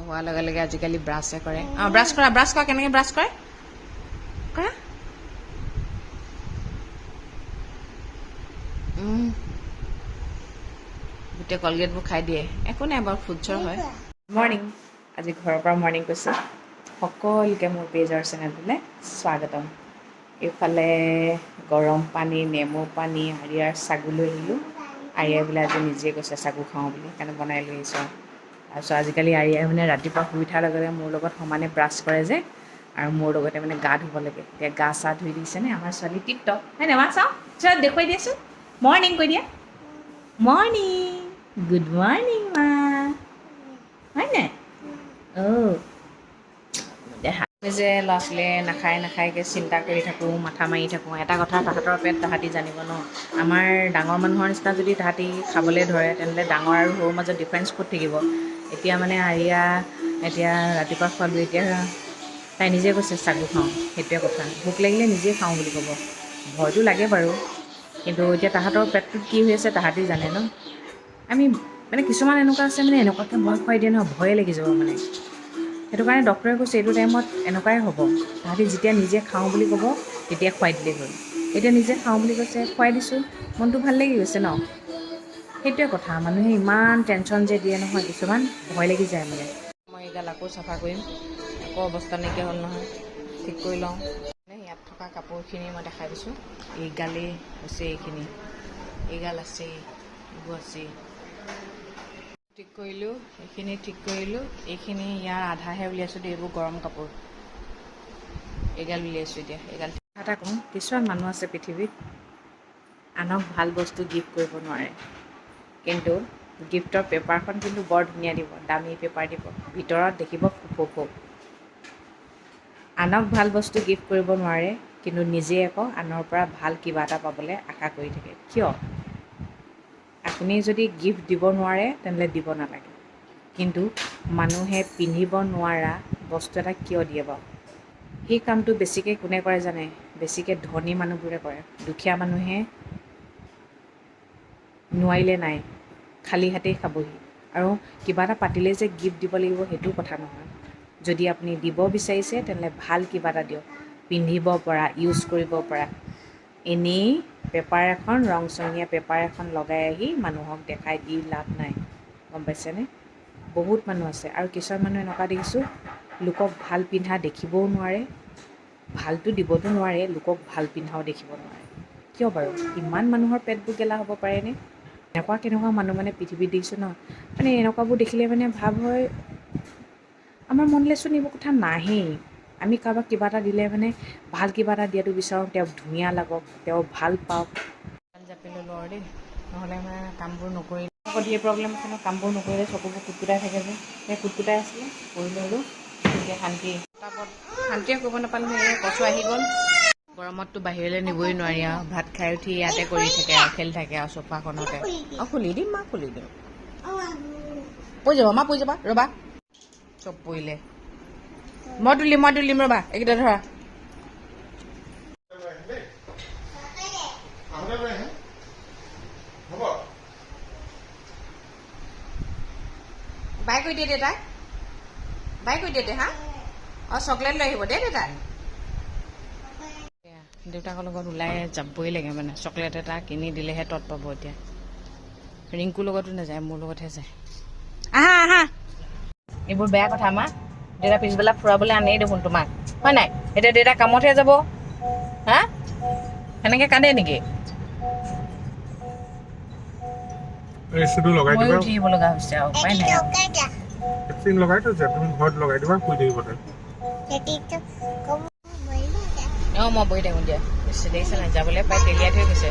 হোৱাৰ লগে লগে আজিকালি ব্ৰাছে কৰে ব্ৰাছ কৰা কেনেকৈ ব্ৰাছ কৰে কৰা গোটেই কলগেটবোৰ খাই দিয়ে একো নাই বাৰু ফুডছৰ হয় মৰ্ণিং আজি ঘৰৰ পৰা মৰ্ণিং কৈছোঁ সকলোকে মোৰ পেজৰ চেনেলটোলৈ স্বাগতম এইফালে গৰম পানী নেমু পানী আৰিয়াৰ চাগু লৈ আহিলোঁ আৰিয়াই বোলে আজি নিজে কৈছে চাগু খাওঁ বুলি সেইকাৰণে বনাই লৈ আহিছোঁ তাৰপিছত আজিকালি আৰিয়াই মানে ৰাতিপুৱা শুই উঠাৰ লগে লগে মোৰ লগত সমানে ব্ৰাছ কৰে যে আৰু মোৰ লগতে মানে গা ধুব লাগে এতিয়া গা চা ধুই দিছেনে আমাৰ ছোৱালী টিপটপ হয়নে মা চাওঁ পিছত দেখুৱাই দিয়াচোন মৰ্ণিং কৈ দিয়া মৰ্ণিং গুড মৰ্ণিং মা হয়নে দেহা যে ল'ৰা ছোৱালীয়ে নাখায়কৈ চিন্তা কৰি থাকোঁ মাথা মাৰি থাকোঁ এটা কথা তাহাঁতৰ পেট তাহাঁতি জানিব ন আমাৰ ডাঙৰ মানুহৰ নিচিনা যদি তাহাঁতি খাবলৈ ধৰে তেনেহ'লে ডাঙৰ আৰু সৰুৰ মাজত ডিফাৰেঞ্চ ক'ত থাকিব এতিয়া মানে আৰিয়া এতিয়া ৰাতিপুৱা খোৱালোঁ এতিয়া তাই নিজে কৈছে চাগু খাওঁ সেইটোৱে কথা ভোক লাগিলে নিজে খাওঁ বুলি ক'ব ভয়টো লাগে বাৰু কিন্তু এতিয়া তাহাঁতৰ পেটটোত কি হৈ আছে তাহাঁতি জানে ন আমি মানে কিছুমান এনেকুৱা আছে মানে এনেকুৱাকৈ ভয় খুৱাই দিয়ে ন ভয়ে লাগি যাব মানে সেইটো কাৰণে ডক্টৰে কৈছে এইটো টাইমত এনেকুৱাই হ'ব তাহাঁতি যেতিয়া নিজে খাওঁ বুলি ক'ব তেতিয়া খুৱাই দিলেই হ'ল এতিয়া নিজে খাওঁ বুলি কৈছে খুৱাই দিছোঁ মনটো ভাল লাগি গৈছে ন সেইটোৱে কথা মানুহে ইমান টেনশ্যন যে দিয়ে নহয় কিছুমান ভয় লাগি যায় মানে মই এইগাল আকৌ চাফা কৰিম আকৌ অৱস্থা নাইকিয়া হ'ল নহয় ঠিক কৰি লওঁ ইয়াত থকা কাপোৰখিনি মই দেখাই দিছোঁ এইগালেই হৈছে এইখিনি এইগাল আছেই এইবোৰ আছেই ঠিক কৰিলোঁ এইখিনি ঠিক কৰিলোঁ এইখিনি ইয়াৰ আধাহে উলিয়াইছোঁ দেই এইবোৰ গৰম কাপোৰ এইগাল উলিয়াইছোঁ এতিয়া এইগাল এটা কওঁ কিছুমান মানুহ আছে পৃথিৱীত আনক ভাল বস্তু গিফ্ট কৰিব নোৱাৰে কিন্তু গিফ্টৰ পেপাৰখন কিন্তু বৰ ধুনীয়া দিব দামী পেপাৰ দিব ভিতৰত দেখিব ফুক আনক ভাল বস্তু গিফ্ট কৰিব নোৱাৰে কিন্তু নিজে আকৌ আনৰ পৰা ভাল কিবা এটা পাবলৈ আশা কৰি থাকে কিয় আপুনি যদি গিফ্ট দিব নোৱাৰে তেনেহ'লে দিব নালাগে কিন্তু মানুহে পিন্ধিব নোৱাৰা বস্তু এটা কিয় দিয়ে বাৰু সেই কামটো বেছিকৈ কোনে কৰে জানে বেছিকৈ ধনী মানুহবোৰে কৰে দুখীয়া মানুহে নোৱাৰিলে নাই খালী হাতেই খাবহি আৰু কিবা এটা পাতিলে যে গিফ্ট দিব লাগিব সেইটো কথা নহয় যদি আপুনি দিব বিচাৰিছে তেনেহ'লে ভাল কিবা এটা দিয়ক পিন্ধিব পৰা ইউজ কৰিব পৰা এনেই পেপাৰ এখন ৰংচঙীয়া পেপাৰ এখন লগাই আহি মানুহক দেখাই দি লাভ নাই গম পাইছেনে বহুত মানুহ আছে আৰু কিছুমান মানুহ এনেকুৱা দেখিছোঁ লোকক ভাল পিন্ধা দেখিবও নোৱাৰে ভালটো দিবতো নোৱাৰে লোকক ভাল পিন্ধাও দেখিব নোৱাৰে কিয় বাৰু ইমান মানুহৰ পেটবোৰ গেলা হ'ব পাৰেনে কেনেকুৱা মানুহ মানে পৃথিৱীত দেখিছোঁ ন মানে এনেকুৱাবোৰ দেখিলে মানে ভাব হয় আমাৰ মনলৈচোন এইবোৰ কথা নাহেই আমি কাৰোবাক কিবা এটা দিলে মানে ভাল কিবা এটা দিয়াটো বিচাৰোঁ তেওঁক ধুনীয়া লাগক তেওঁ ভাল পাওক জাপি ল'লোঁ আৰু দেই নহ'লে মানে কামবোৰ নকৰিলে আকৌ ধেৰ প্ৰব্লেম আছে ন কামবোৰ নকৰিলে চকুবোৰ কুটকুটাই থাকে যে সেই কুটকুটাই আছিলে কৰি ল'লোঁ তেতিয়া শান্তিয়ে কৰিব নাপালোঁ সেই কচু আহি গ'ল গৰমততো বাহিৰলৈ নিবই নোৱাৰি আৰু ভাত খাই উঠি ইয়াতে কৰি থাকে আৰু খেলি থাকে আৰু চোফাখনতে খুলি দিম মা খুলি দিম পৰি যাব মা পৰি যাবা ৰ'বা চব পৰিলে মই তুলিম ৰ'বা এইকেইটা ধৰা বাই কৈ দিয়ে দেউতাই বাই কৈ দিয়ে হা অঁ চকলেট লৈ আহিব দেই দেউতাই দেউতাকৰ লগত ওলাই যাবই লাগে মানে চকলেট এটা কিনি দিলেহে তত পাব এতিয়া ৰিংকুৰ লগতো নাযায় মোৰ লগতহে যায় আহা এইবোৰ বেয়া কথা মা দেউতা পিছবেলা ফুৰাবলৈ আনেই দেখোন তোমাক হয় নাই এতিয়া দেউতা কামতহে যাব হা সেনেকৈ কান্দে নেকি ময়ো উঠি আহিব লগা হৈছে আৰু উপায় নাই অঁ মই বহি থাকোঁ দিয়া দেখিছে নাই যাবলৈ প্ৰায় তেলিয়াই থৈ গৈছে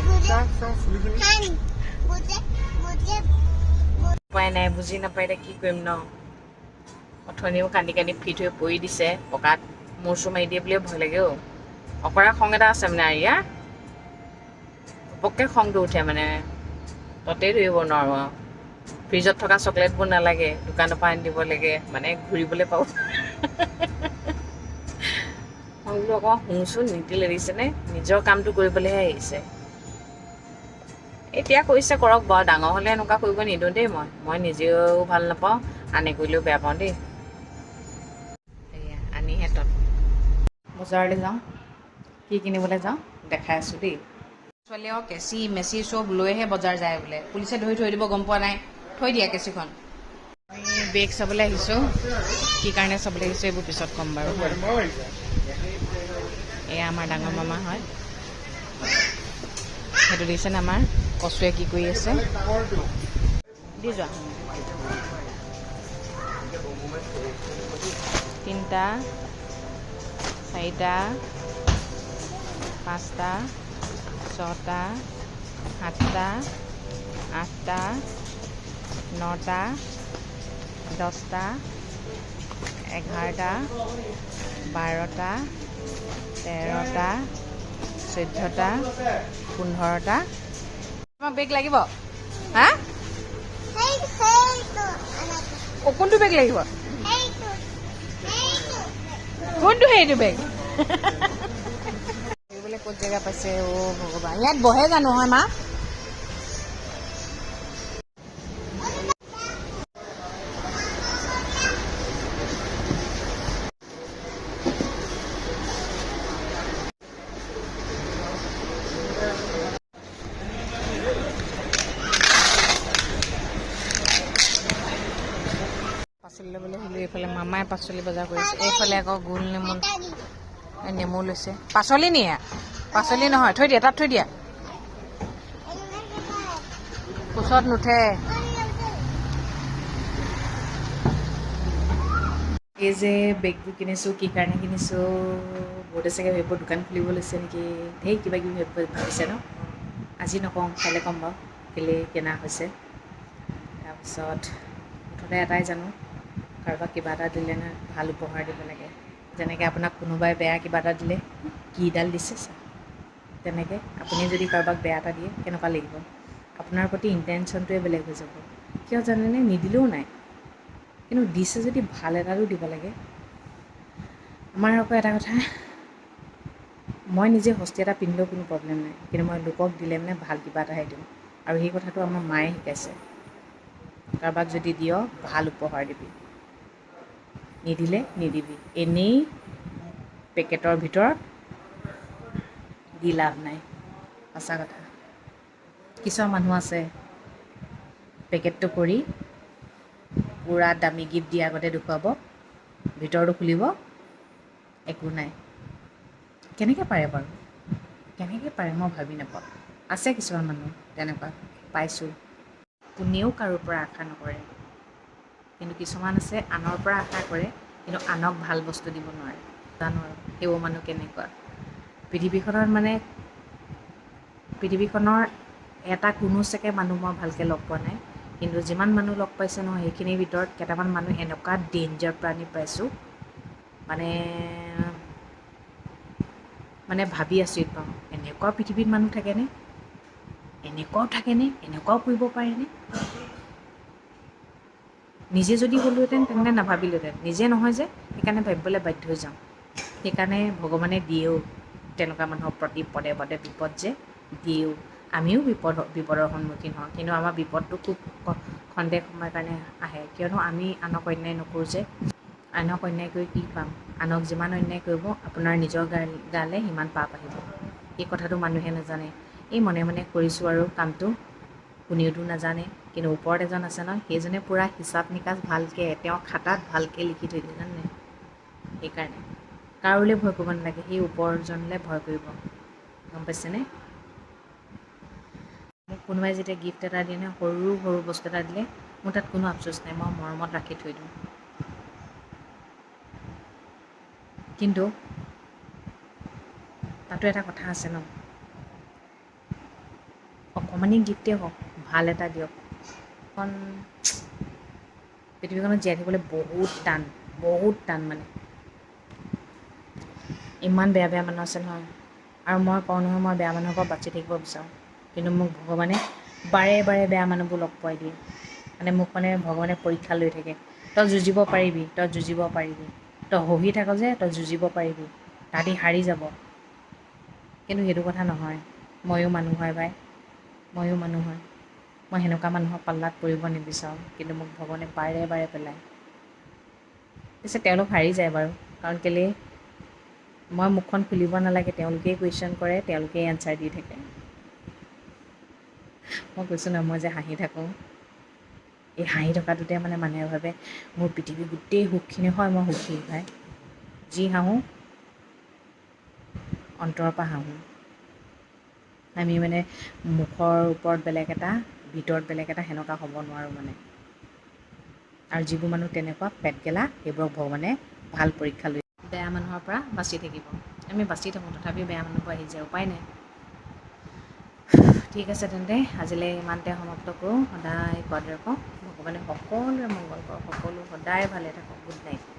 উপায় নাই বুজি নাপায় এতিয়া কি কৰিম ন অথনিও কান্দি ফিট হৈ পৰি দিছে পকাত মূৰ চুৰ মাৰি দিয়ে বুলিয়ে ভয় লাগে অকৰা খং এটা আছে মানে আৰিয়া ঘপককৈ খংটো উঠে মানে ততেই ধৰিব নোৱাৰোঁ আৰু ফ্ৰিজত থকা চকলেটবোৰ নালাগে দোকানৰ পৰা আনি দিব লাগে মানে ঘূৰিবলৈ পাব মই বোলো অকণমান শুংচোন নিদিলে দিছেনে নিজৰ কামটো কৰিবলৈহে আহিছে এতিয়া কৰিছে কৰক বাৰু ডাঙৰ হ'লে এনেকুৱা কৰিব নিদিওঁ দেই মই নিজেও ভাল নাপাওঁ আনে কৰিলেও বেয়া পাওঁ দেই বজাৰলৈ যাওঁ, কি কিনিবলৈ যাওঁ দেখাই আছোঁ দেই। ছোৱালী আৰু কেঁচি মেচি চব লৈহে বজাৰ যায় বোলে, পুলিচে ধৰি থৈ দিব, গম পোৱা নাই, থৈ দিয়া কেঁচিখন। আমি বেগ চাবলৈ আহিছোঁ, কি কাৰণে চাবলৈ আহিছোঁ এইবোৰ পিছত ক'ম বাৰু। এয়া আমাৰ ডাঙৰ মামা হয়, সেইটো দেখিছেনে আমাৰ কচুৱে কি কৰি আছে, দি যোৱা। 3টা 4টা 5টা 6টা 7টা 8টা 9টা 10টা 11টা 12টা 13টা 14টা 15টা। তোমাক বেগ লাগিব? হা? কোনটো বেগ লাগিব? কোনটো সেইটো বেগ? এইবোলে ক'ত জেগা পাইছে অ' ভগৱান, ইয়াত বহে জানো হয় মা? পাচলি ল'বলৈ হ'লে এইফালে মামাই পাচলি বজাৰ কৰিছে, এইফালে আকৌ গোল নেমু নেমু লৈছে। পাচলি নিয়ে? পাচলি নহয়, থৈ দিয়া, তাত থৈ দিয়া, কোচত নুঠে। এই যে বেগবোৰ কিনিছোঁ, কি কাৰণে কিনিছোঁ, বহুতে চাগে সেইবোৰ দোকান খুলিব লৈছে নেকি, ঢেৰ কিবা কিবি ভাবিছে ন। আজি নকওঁ, কাইলৈ ক'ম বাৰু কেলৈ কিনা হৈছে। তাৰপিছত মুঠতে এটাই জানো, কাৰোবাক কিবা এটা দিলে না ভাল উপহাৰ দিব লাগে। যেনেকৈ আপোনাক কোনোবাই বেয়া কিবা এটা দিলে, কিডাল দিছে চা, তেনেকৈ আপুনি যদি কাৰোবাক বেয়া এটা দিয়ে কেনেকুৱা লাগিব, আপোনাৰ প্ৰতি ইণ্টেনশ্যনটোৱে বেলেগ হৈ যাব। কিয় জানেনে, নিদিলেও নাই, কিন্তু দিছে যদি ভাল এটাতো দিব লাগে। আমাৰ আকৌ এটা কথা, মই নিজে হস্তি এটা পিন্ধিলেও কোনো প্ৰব্লেম নাই, কিন্তু মই লোকক দিলে মানে ভাল কিবা এটাহে দিওঁ। আৰু সেই কথাটো আমাৰ মায়ে শিকাইছে, কাৰোবাক যদি দিয় ভাল উপহাৰ দিবি, নিদিলে নিদিবি, এনেই পেকেটৰ ভিতৰত দি লাভ নাই। সঁচা কথা। কিছুমান মানুহ আছে পেকেটটো কৰি পূৰা দামী গিফ্ট দিয়া আগতে দেখুৱাব, ভিতৰটো খুলিব একো নাই। কেনেকৈ পাৰে বাৰু, কেনেকৈ পাৰে মই ভাবি নাপাওঁ। আছে কিছুমান মানুহ তেনেকুৱা, পাইছোঁ। কোনেও কাৰোৰ পৰা আশা নকৰে, কিন্তু কিছুমান আছে আনৰ পৰা আশা কৰে, কিন্তু আনক ভাল বস্তু দিব নোৱাৰে। জানো আৰু সেইবোৰ মানুহ কেনেকুৱা। পৃথিৱীখনৰ এটা কোনো চাগে মানুহ মই ভালকৈ লগ পোৱা নাই, কিন্তু যিমান মানুহ লগ পাইছে নহয়, সেইখিনিৰ ভিতৰত কেইটামান মানুহ এনেকুৱা ডেঞ্জাৰ প্ৰাণী পাইছোঁ, মানে ভাবি আচৰিত পাওঁ, এনেকুৱা পৃথিৱীত মানুহ থাকেনে, এনেকুৱাও থাকেনে, এনেকুৱাও কৰিব পাৰেনে। নিজে যদি হ'লোহেঁতেন তেন্তে নাভাবিলোহেঁতেন, নিজে নহয় যে সেইকাৰণে ভাবিবলৈ বাধ্য হৈ যাওঁ। সেইকাৰণে ভগৱানে দিয়েও তেনেকুৱা মানুহৰ প্ৰতি পদে পদে বিপদ যে দিয়েও। আমিও বিপদৰ সন্মুখীন হওঁ, কিন্তু আমাৰ বিপদটো খুব খন্তেক সময়ৰ কাৰণে আহে, কিয়নো আমি আনক অন্যায় নকৰোঁ যে। আনক অন্যায় কৰি কি পাম, আনক যিমান অন্যায় কৰিব আপোনাৰ নিজৰ গালৈ সিমান পাপ আহিব। এই কথাটো মানুহে নাজানে, এই মনে মনে কৰিছোঁ আৰু কামটো, কোনেওতো নাজানে, কিন্তু ওপৰত এজন আছে নহয়, সেইজনে পূৰা হিচাপ নিকাচ ভালকৈ তেওঁ খাতাত ভালকৈ লিখি থৈ দিয়ে জানে। সেইকাৰণে কাৰোলৈ ভয় কৰিব নালাগে, সেই ওপৰজনলৈ ভয় কৰিব, গম পাইছেনে। মোক কোনোবাই যেতিয়া গিফ্ট এটা দিয়ে নহয়, সৰু সৰু বস্তু এটা দিলে, মোৰ তাত কোনো আফচোচ নাই, মই মৰমত ৰাখি থৈ দিওঁ। কিন্তু তাতো এটা কথা আছে ন, অকণমানি গিফ্টেই হওক ভাল এটা দিয়ক। পৃথিৱীখনত জীয়াই থাকিবলৈ বহুত টান মানে। ইমান বেয়া বেয়া মানুহ আছে নহয়, আৰু মই কওঁ নহয় মই বেয়া মানুহৰ পৰা বাচি থাকিব বিচাৰোঁ, কিন্তু মোক ভগৱানে বাৰে বাৰে বেয়া মানুহবোৰ লগ পোৱাই দিয়ে। মোক ভগৱানে পৰীক্ষা লৈ থাকে, তই যুঁজিব পাৰিবি, তই যুঁজিব পাৰিবি, তই হহি থাক যে তই যুঁজিব পাৰিবি, তাহাঁতি হাৰি যাব। কিন্তু সেইটো কথা নহয়, ময়ো মানুহ হয় বাই, ময়ো মানুহ হয়, মই সেনেকুৱা মানুহৰ পাল্লাত পৰিব নিবিচাৰোঁ, কিন্তু মোক ভগৱানে বাৰে বাৰে পেলায়। পিছে তেওঁলোক হাৰি যায় বাৰু, কাৰণ কেলৈ মই মুখখন খুলিব নালাগে, তেওঁলোকেই কুৱেশ্যন কৰে, তেওঁলোকেই এনচাৰ দি থাকে। মই কৈছোঁ নহয়, মই যে হাঁহি থাকোঁ, এই হাঁহি থকাটোতে মানে মানুহে ভাবে মোৰ পৃথিৱীৰ গোটেই সুখখিনি হয়, মই সুখী ভাই। যি হাঁহোঁ অন্তৰৰ পৰা হাঁহোঁ। আমি মানে মুখৰ ওপৰত বেলেগ এটা, ভিতৰত বেলেগ এটা, সেনেকুৱা হ'ব নোৱাৰোঁ মানে। আৰু যিবোৰ মানুহ তেনেকুৱা পেটগেলা, সেইবোৰক ভগৱানে ভাল পৰীক্ষা লৈ বেয়া মানুহৰ পৰা বাচি থাকিব। আমি বাচি থাকোঁ, তথাপিও বেয়া মানুহবোৰ আহি যায়, উপায় নাই। ঠিক আছে তেন্তে আজিলৈ ইমানতে সমাপ্ত কৰোঁ। সদায় কোৱাদৰে কওঁ, ভগৱানে সকলোৰে মংগল কৰক, সকলো সদায় ভালে থাকক। Good night.